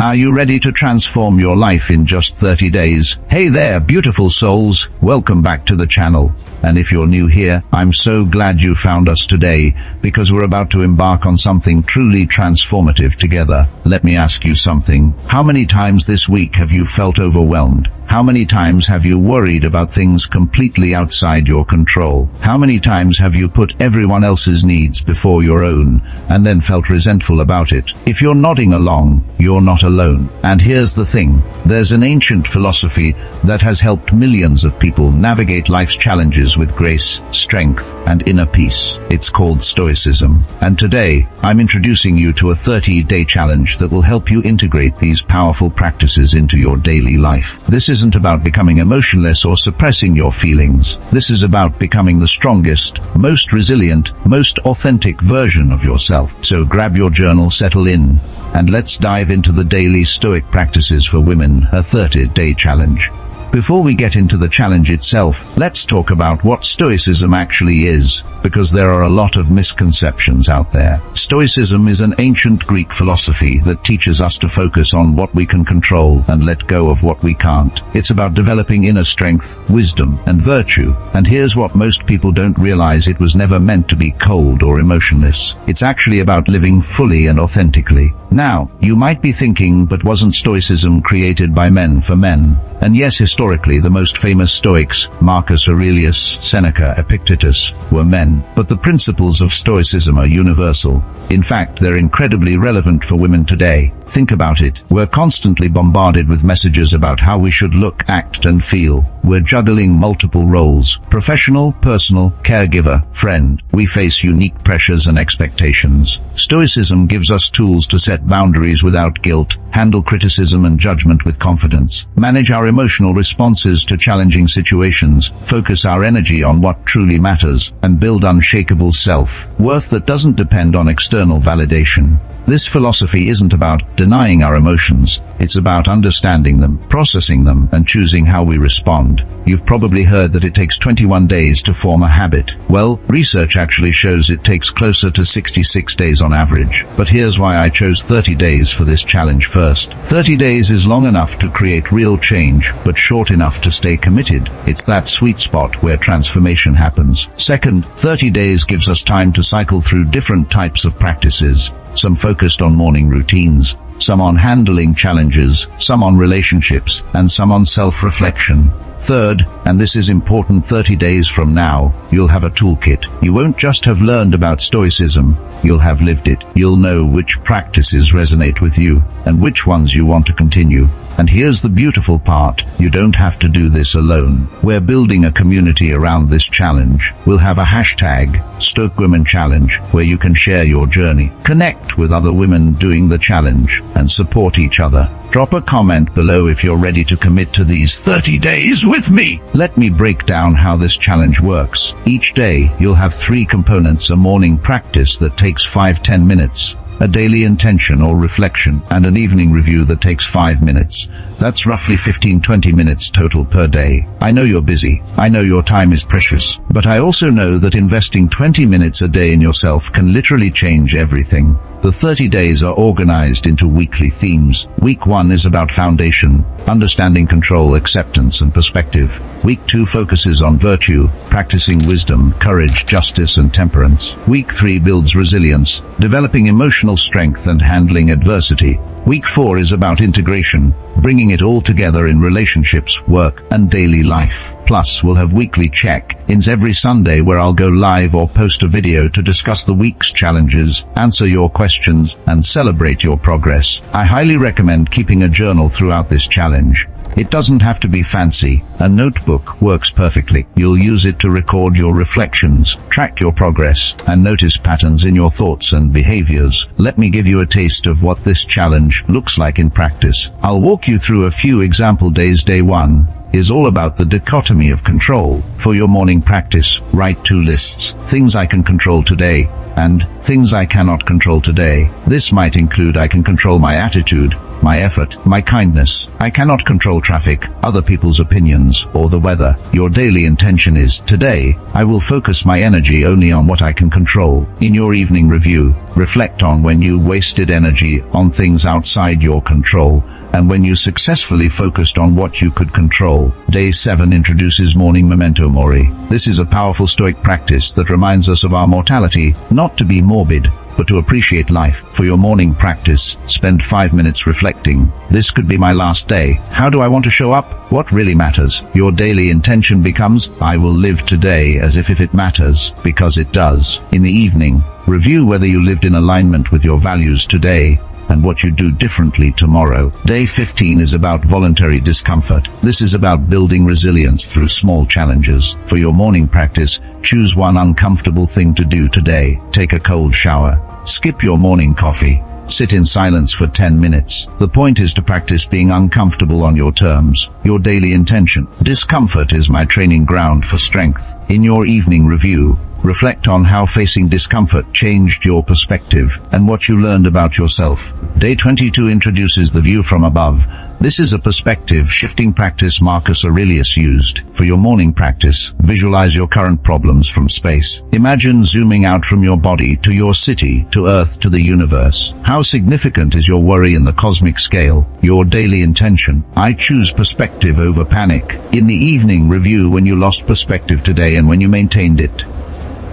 Are you ready to transform your life in just 30 days? Hey there, beautiful souls. Welcome back to the channel. And if you're new here, I'm so glad you found us today, because we're about to embark on something truly transformative together. Let me ask you something. How many times this week have you felt overwhelmed? How many times have you worried about things completely outside your control? How many times have you put everyone else's needs before your own, and then felt resentful about it? If you're nodding along, you're not alone. And here's the thing. There's an ancient philosophy that has helped millions of people navigate life's challenges with grace, strength, and inner peace. It's called Stoicism. And today, I'm introducing you to a 30-day challenge that will help you integrate these powerful practices into your daily life. This isn't about becoming emotionless or suppressing your feelings. This is about becoming the strongest, most resilient, most authentic version of yourself. So grab your journal, settle in, and let's dive into the daily Stoic practices for women, a 30-day challenge. Before we get into the challenge itself, let's talk about what Stoicism actually is, because there are a lot of misconceptions out there. Stoicism is an ancient Greek philosophy that teaches us to focus on what we can control and let go of what we can't. It's about developing inner strength, wisdom, and virtue. And here's what most people don't realize: it was never meant to be cold or emotionless. It's actually about living fully and authentically. Now, you might be thinking, but wasn't Stoicism created by men for men? And yes, historically, the most famous Stoics, Marcus Aurelius, Seneca, Epictetus, were men. But the principles of Stoicism are universal. In fact, they're incredibly relevant for women today. Think about it. We're constantly bombarded with messages about how we should look, act, and feel. We're juggling multiple roles: professional, personal, caregiver, friend. We face unique pressures and expectations. Stoicism gives us tools to set boundaries without guilt, handle criticism and judgment with confidence, manage our emotional responses to challenging situations, focus our energy on what truly matters, and build unshakable self-worth that doesn't depend on external validation. This philosophy isn't about denying our emotions. It's about understanding them, processing them, and choosing how we respond. You've probably heard that it takes 21 days to form a habit. Well, research actually shows it takes closer to 66 days on average. But here's why I chose 30 days for this challenge first. 30 days is long enough to create real change, but short enough to stay committed. It's that sweet spot where transformation happens. Second, 30 days gives us time to cycle through different types of practices. Some focused on morning routines, some on handling challenges, some on relationships, and some on self-reflection. Third, and this is important, 30 days from now, you'll have a toolkit. You won't just have learned about Stoicism, you'll have lived it. You'll know which practices resonate with you, and which ones you want to continue. And here's the beautiful part: you don't have to do this alone. We're building a community around this challenge. We'll have a hashtag, Stoic Women Challenge, where you can share your journey, connect with other women doing the challenge, and support each other. Drop a comment below if you're ready to commit to these 30 days with me. Let me break down how this challenge works. Each day, you'll have 3 components: a morning practice that takes 5-10 minutes, a daily intention or reflection, and an evening review that takes 5 minutes. That's roughly 15-20 minutes total per day. I know you're busy. I know your time is precious. But I also know that investing 20 minutes a day in yourself can literally change everything. The 30 days are organized into weekly themes. Week 1 is about foundation, understanding control, acceptance, and perspective. Week 2 focuses on virtue, practicing wisdom, courage, justice, and temperance. Week 3 builds resilience, developing emotional strength and handling adversity. Week 4 is about integration, bringing it all together in relationships, work, and daily life. Plus, we'll have weekly check-ins every Sunday where I'll go live or post a video to discuss the week's challenges, answer your questions, and celebrate your progress. I highly recommend keeping a journal throughout this challenge. It doesn't have to be fancy. A notebook works perfectly. You'll use it to record your reflections, track your progress, and notice patterns in your thoughts and behaviors. Let me give you a taste of what this challenge looks like in practice. I'll walk you through a few example days. Day 1 is all about the dichotomy of control. For your morning practice, write 2 lists: things I can control today and things I cannot control today. This might include: I can control my attitude, my effort, my kindness. I cannot control traffic, other people's opinions, or the weather. Your daily intention is, today, I will focus my energy only on what I can control. In your evening review, reflect on when you wasted energy on things outside your control, and when you successfully focused on what you could control. Day 7 introduces morning memento mori. This is a powerful Stoic practice that reminds us of our mortality, not to be morbid, but to appreciate life. For your morning practice, spend 5 minutes reflecting. This could be my last day. How do I want to show up? What really matters? Your daily intention becomes, I will live today as if it matters, because it does. In the evening, review whether you lived in alignment with your values today, and what you do differently tomorrow. Day 15 is about voluntary discomfort. This is about building resilience through small challenges. For your morning practice, choose one uncomfortable thing to do today. Take a cold shower. Skip your morning coffee. Sit in silence for 10 minutes. The point is to practice being uncomfortable on your terms. Your daily intention. Discomfort is my training ground for strength. In your evening review, reflect on how facing discomfort changed your perspective and what you learned about yourself. Day 22 introduces the view from above. This is a perspective-shifting practice Marcus Aurelius used. For your morning practice, visualize your current problems from space. Imagine zooming out from your body to your city, to Earth, to the universe. How significant is your worry in the cosmic scale? Your daily intention. I choose perspective over panic. In the evening, review when you lost perspective today and when you maintained it.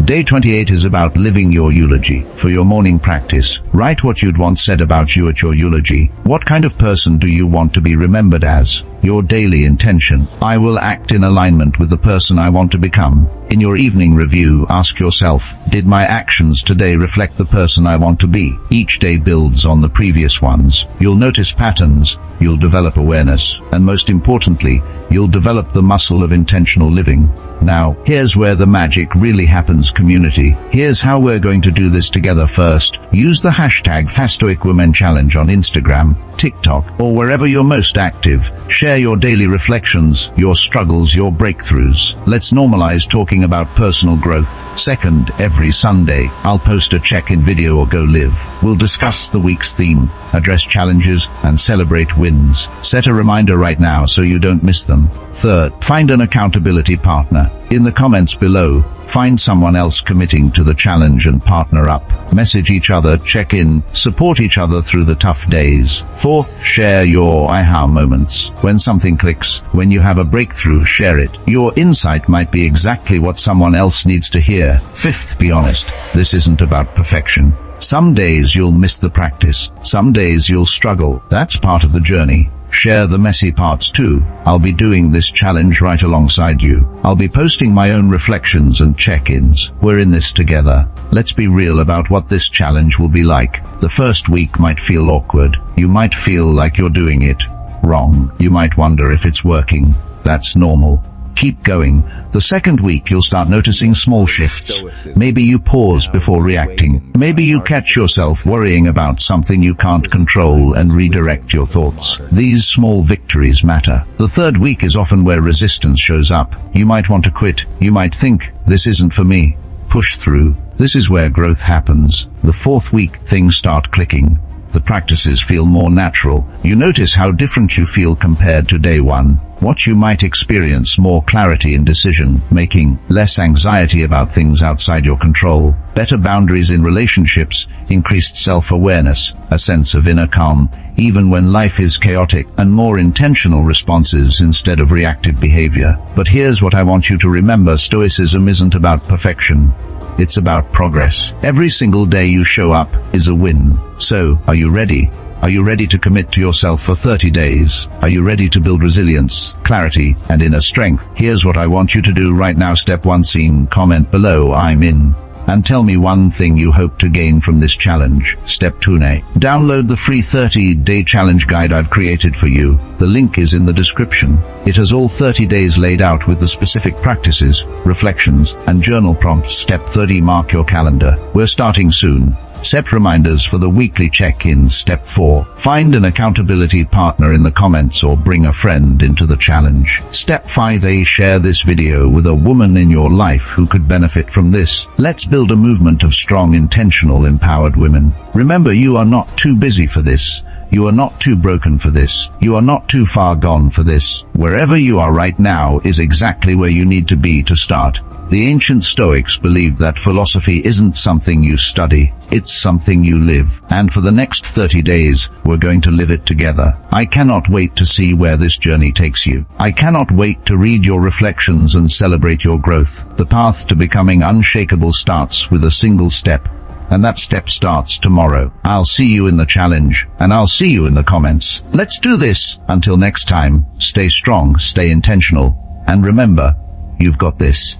Day 28 is about living your eulogy. For your morning practice, write what you'd want said about you at your eulogy. What kind of person do you want to be remembered as? Your daily intention. I will act in alignment with the person I want to become. In your evening review, ask yourself, did my actions today reflect the person I want to be? Each day builds on the previous ones. You'll notice patterns, you'll develop awareness, and most importantly, you'll develop the muscle of intentional living. Now, here's where the magic really happens, community. Here's how we're going to do this together. First, use the hashtag #FastStoicWomenChallenge on Instagram, TikTok, or wherever you're most active. Share your daily reflections, your struggles, your breakthroughs. Let's normalize talking about personal growth. Second, every Sunday, I'll post a check-in video or go live. We'll discuss the week's theme, address challenges, and celebrate wins. Set a reminder right now so you don't miss them. Third, find an accountability partner. In the comments below, find someone else committing to the challenge and partner up. Message each other, check in, support each other through the tough days. Fourth, share your aha moments. When something clicks, when you have a breakthrough, share it. Your insight might be exactly what someone else needs to hear. Fifth, be honest. This isn't about perfection. Some days you'll miss the practice. Some days you'll struggle. That's part of the journey. Share the messy parts too. I'll be doing this challenge right alongside you. I'll be posting my own reflections and check-ins. We're in this together. Let's be real about what this challenge will be like. The first week might feel awkward. You might feel like you're doing it wrong. You might wonder if it's working. That's normal. Keep going. The second week you'll start noticing small shifts. Maybe you pause before reacting. Maybe you catch yourself worrying about something you can't control and redirect your thoughts. These small victories matter. The third week is often where resistance shows up. You might want to quit. You might think, this isn't for me. Push through. This is where growth happens. The fourth week, things start clicking. The practices feel more natural. You notice how different you feel compared to day one. What you might experience: more clarity in decision making, less anxiety about things outside your control, better boundaries in relationships, increased self-awareness, a sense of inner calm, even when life is chaotic, and more intentional responses instead of reactive behavior. But here's what I want you to remember: Stoicism isn't about perfection. It's about progress. Every single day you show up is a win. So, are you ready? Are you ready to commit to yourself for 30 days? Are you ready to build resilience, clarity, and inner strength? Here's what I want you to do right now. Step 1, scene, comment below, I'm in. And tell me one thing you hope to gain from this challenge. Step 2, download the free 30-day challenge guide I've created for you. The link is in the description. It has all 30 days laid out with the specific practices, reflections, and journal prompts. Step 30, mark your calendar. We're starting soon. Set reminders for the weekly check-ins. Step 4. Find an accountability partner in the comments or bring a friend into the challenge. Step 5a. Share this video with a woman in your life who could benefit from this. Let's build a movement of strong, intentional, empowered women. Remember, you are not too busy for this. You are not too broken for this. You are not too far gone for this. Wherever you are right now is exactly where you need to be to start. The ancient Stoics believed that philosophy isn't something you study, it's something you live. And for the next 30 days, we're going to live it together. I cannot wait to see where this journey takes you. I cannot wait to read your reflections and celebrate your growth. The path to becoming unshakable starts with a single step. And that step starts tomorrow. I'll see you in the challenge, and I'll see you in the comments. Let's do this. Until next time, stay strong, stay intentional, and remember, you've got this.